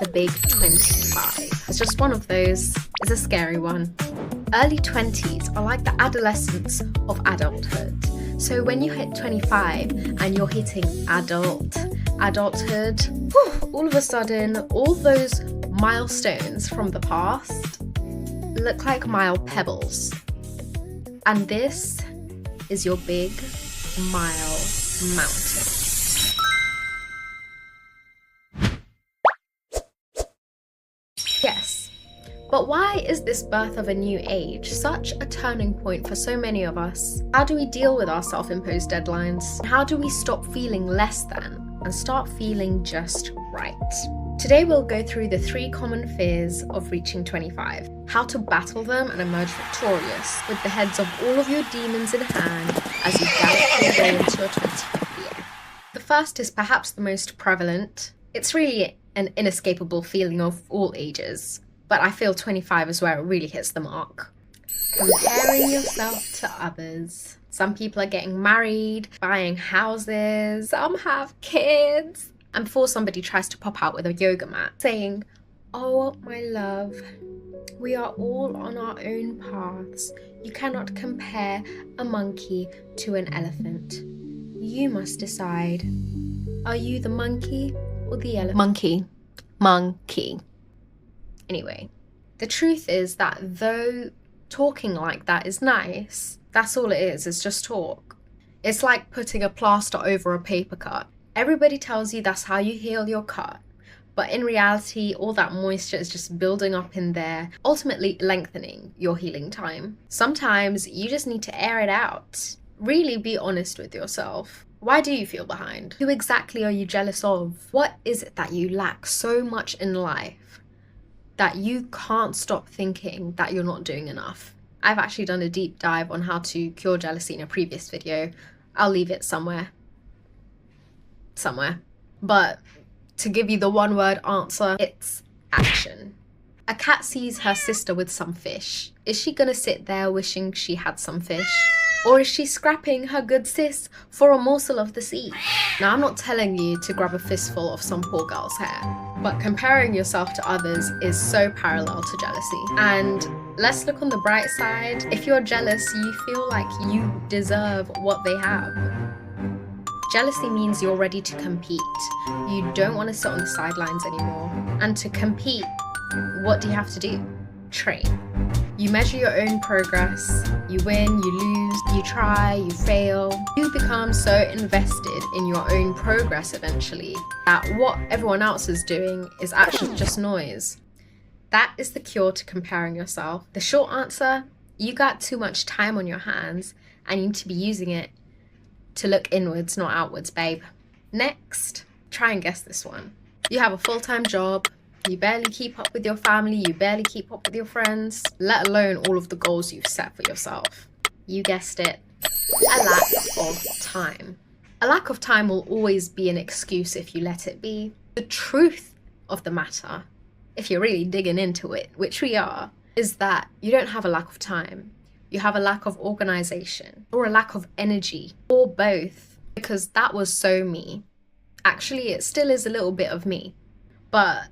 the big 25. It's just one of those. It's a scary one. Early 20s are like the adolescence of adulthood. So when you hit 25 and you're hitting adulthood, all of a sudden, all those milestones from the past look like mile pebbles. And this is your big mile mountain. Yes, but why is this birth of a new age such a turning point for so many of us? How do we deal with our self-imposed deadlines? How do we stop feeling less than and start feeling just right? Today we'll go through the 3 common fears of reaching 25, how to battle them and emerge victorious with the heads of all of your demons in hand as you gallop your way into your 25th year. The first is perhaps the most prevalent. It's really an inescapable feeling of all ages, but I feel 25 is where it really hits the mark. Comparing yourself to others. Some people are getting married, buying houses, some have kids. And before somebody tries to pop out with a yoga mat saying, "Oh my love, we are all on our own paths. You cannot compare a monkey to an elephant. You must decide. Are you the monkey or the elephant?" Monkey. Anyway, the truth is that though talking like that is nice, that's all it is, it's just talk. It's like putting a plaster over a paper cut. Everybody tells you that's how you heal your cut, but in reality, all that moisture is just building up in there, ultimately lengthening your healing time. Sometimes you just need to air it out. Really be honest with yourself. Why do you feel behind? Who exactly are you jealous of? What is it that you lack so much in life that you can't stop thinking that you're not doing enough? I've actually done a deep dive on how to cure jealousy in a previous video. I'll leave it somewhere. But to give you the one-word answer, it's action. A cat sees her sister with some fish. Is she gonna sit there wishing she had some fish? Or is she scrapping her good sis for a morsel of the sea? Now, I'm not telling you to grab a fistful of some poor girl's hair, but comparing yourself to others is so parallel to jealousy. And let's look on the bright side. If you're jealous, you feel like you deserve what they have. Jealousy means you're ready to compete. You don't want to sit on the sidelines anymore. And to compete, what do you have to do? Train. You measure your own progress. You win, you lose, you try, you fail. You become so invested in your own progress eventually that what everyone else is doing is actually just noise. That is the cure to comparing yourself. The short answer, you got too much time on your hands and you need to be using it to look inwards, not outwards, babe. Next, try and guess this one. You have a full-time job, you barely keep up with your family, you barely keep up with your friends, let alone all of the goals you've set for yourself. You guessed it, a lack of time. A lack of time will always be an excuse if you let it be. The truth of the matter, if you're really digging into it, which we are, is that you don't have a lack of time. You have a lack of organization or a lack of energy or both, because that was so me. Actually, it still is a little bit of me, but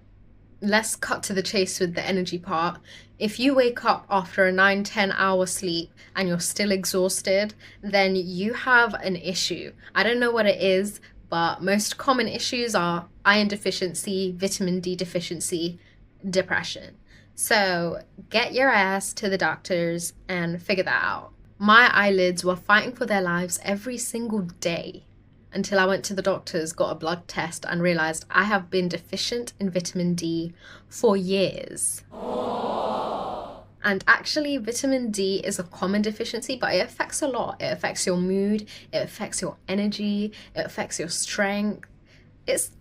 let's cut to the chase with the energy part. If you wake up after a 9-10 hour sleep and you're still exhausted, then you have an issue. I don't know what it is, but most common issues are iron deficiency, vitamin D deficiency, depression. So get your ass to the doctors and figure that out. My eyelids were fighting for their lives every single day until I went to the doctors, got a blood test and realized I have been deficient in vitamin D for years. And actually, vitamin D is a common deficiency, but it affects a lot. It affects your mood, it affects your energy, it affects your strength. It's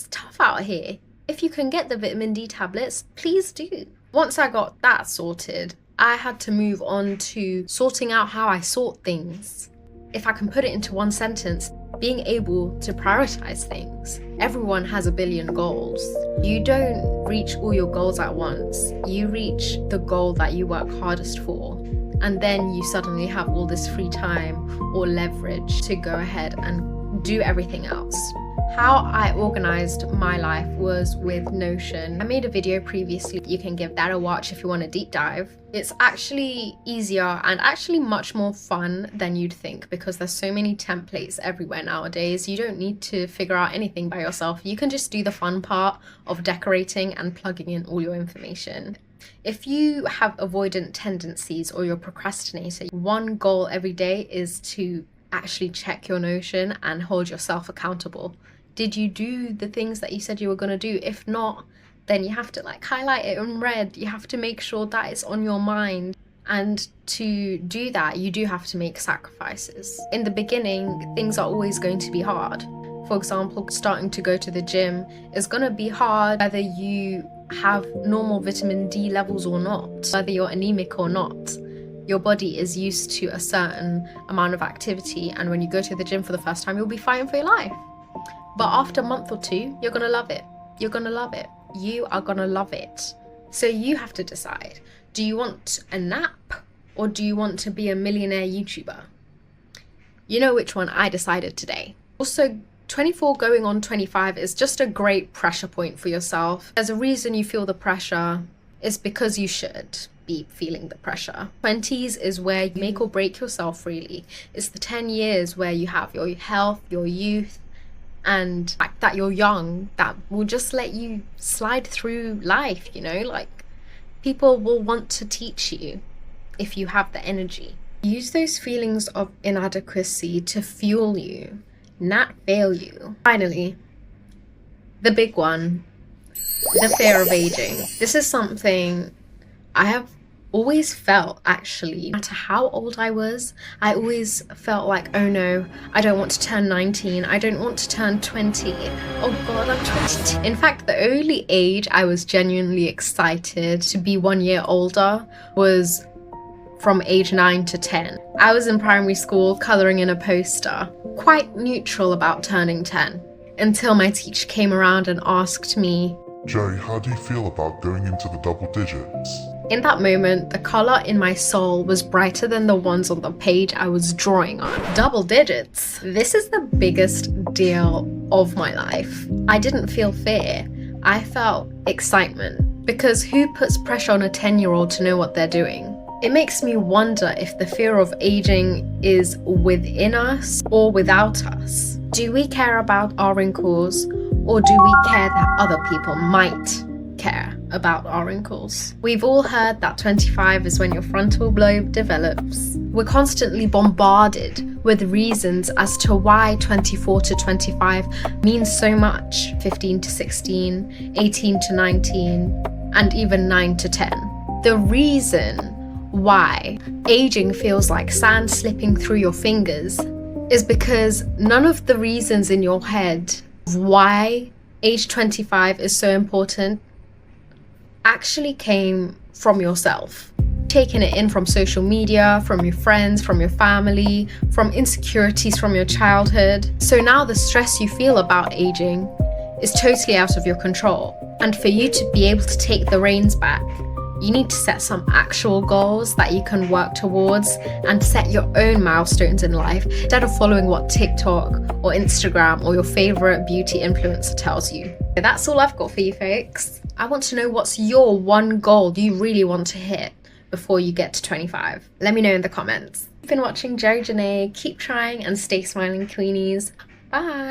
tough out here. If you can get the vitamin D tablets, please do. Once I got that sorted, I had to move on to sorting out how I sort things. If I can put it into one sentence, being able to prioritize things. Everyone has a billion goals. You don't reach all your goals at once. You reach the goal that you work hardest for. And then you suddenly have all this free time or leverage to go ahead and do everything else. How I organized my life was with Notion. I made a video previously, you can give that a watch if you want a deep dive. It's actually easier and actually much more fun than you'd think because there's so many templates everywhere nowadays. You don't need to figure out anything by yourself. You can just do the fun part of decorating and plugging in all your information. If you have avoidant tendencies or you're a procrastinator, one goal every day is to actually check your Notion and hold yourself accountable. Did you do the things that you said you were going to do? If not, then you have to highlight it in red. You have to make sure that it's on your mind. And to do that, you do have to make sacrifices. In the beginning, things are always going to be hard. For example, starting to go to the gym is going to be hard whether you have normal vitamin D levels or not, whether you're anemic or not. Your body is used to a certain amount of activity, and when you go to the gym for the first time, you'll be fighting for your life. But after a month or two, you're gonna love it. You're gonna love it. You are gonna love it. So you have to decide, do you want a nap or do you want to be a millionaire YouTuber? You know which one I decided today. Also, 24 going on 25 is just a great pressure point for yourself. There's a reason you feel the pressure. It's because you should be feeling the pressure. 20s is where you make or break yourself really. It's the 10 years where you have your health, your youth, and the fact that you're young, that will just let you slide through life, people will want to teach you if you have the energy. Use those feelings of inadequacy to fuel you, not fail you. Finally, the big one, the fear of aging. This is something I have always felt, actually. No matter how old I was, I always felt like, oh no, I don't want to turn 19, I don't want to turn 20. Oh god, I'm 22. In fact, the only age I was genuinely excited to be 1 year older was from age 9 to 10. I was in primary school colouring in a poster, quite neutral about turning 10, until my teacher came around and asked me, Jay, how do you feel about going into the double digits? In that moment, the colour in my soul was brighter than the ones on the page I was drawing on. Double digits. This is the biggest deal of my life. I didn't feel fear. I felt excitement. Because who puts pressure on a 10-year-old to know what they're doing? It makes me wonder if the fear of aging is within us or without us. Do we care about our wrinkles, or do we care that other people might care about our wrinkles? We've all heard that 25 is when your frontal lobe develops. We're constantly bombarded with reasons as to why 24 to 25 means so much. 15 to 16, 18 to 19, and even 9 to 10. The reason why aging feels like sand slipping through your fingers is because none of the reasons in your head why age 25 is so important actually came from yourself. Taking it in from social media, from your friends, from your family, from insecurities from your childhood. So now the stress you feel about aging is totally out of your control. And for you to be able to take the reins back, you need to set some actual goals that you can work towards and set your own milestones in life instead of following what TikTok or Instagram or your favorite beauty influencer tells you. So that's all I've got for you folks. I want to know, what's your one goal you really want to hit before you get to 25? Let me know in the comments. You've been watching Jerry Janae. Keep trying and stay smiling, Queenies. Bye.